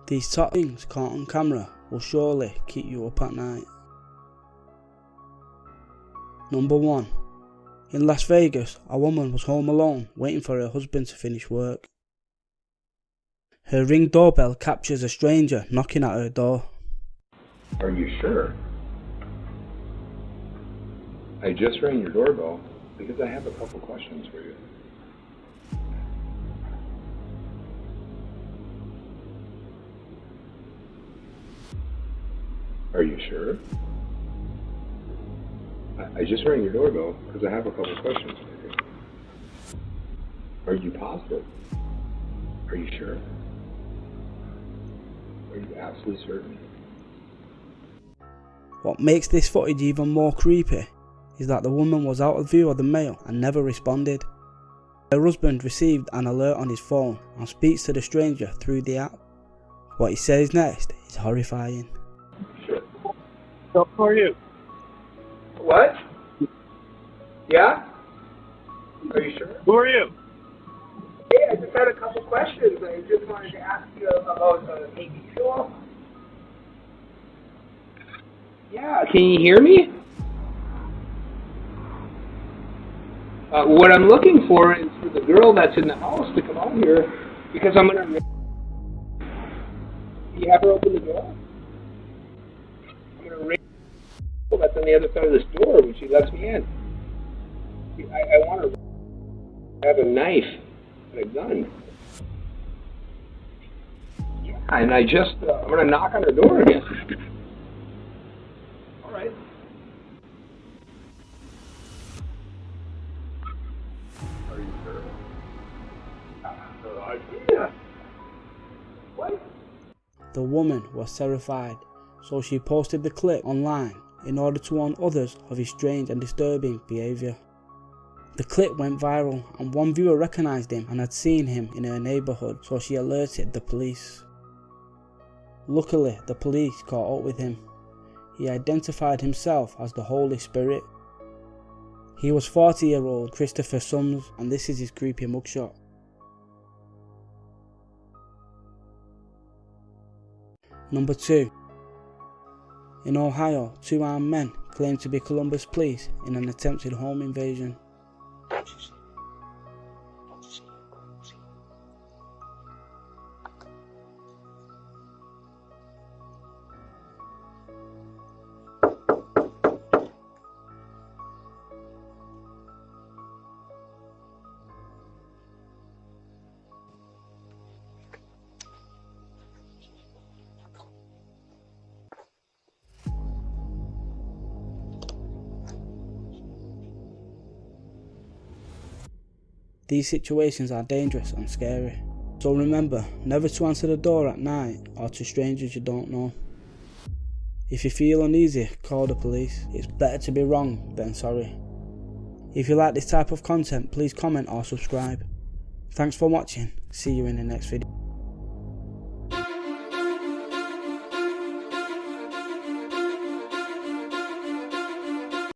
These top things caught on camera will surely keep you up at night. Number 1. In Las Vegas, a woman was home alone waiting for her husband to finish work. Her Ring doorbell captures a stranger knocking at her door. Are you sure? I just rang your doorbell because I have a couple questions for you. Are you sure? I just rang your doorbell because I have a couple questions for you. Are you positive? Are you sure? Are you absolutely certain? What makes this footage even more creepy is that the woman was out of view of the mail and never responded. Her husband received an alert on his phone and speaks to the stranger through the app. What he says next is horrifying. Sure. So, who are you? What? Yeah? Are you sure? Who are you? Hey, I just had a couple questions. I just wanted to ask you about the TV show. Yeah, can you hear me? What I'm looking for is for the girl that's in the house to come out here because I'm gonna. You have her open the door? I'm gonna ring the girl that's on the other side of this door when she lets me in. I want to have a knife and a gun. Yeah, and I'm gonna knock on her door again. All right. Are you sure? Yeah. What? The woman was terrified, so she posted the clip online in order to warn others of his strange and disturbing behaviour. The clip went viral and one viewer recognised him and had seen him in her neighbourhood, so she alerted the police. Luckily, the police caught up with him. He identified himself as the Holy Spirit. He was 40-year-old Christopher Sums, and this is his creepy mugshot. Number 2. In Ohio, 2 armed men claimed to be Columbus police in an attempted home invasion. These situations are dangerous and scary, so remember never to answer the door at night or to strangers you don't know. If you feel uneasy, call the police. It's better to be wrong than sorry. If you like this type of content, please comment or subscribe. Thanks for watching, see you in the next video.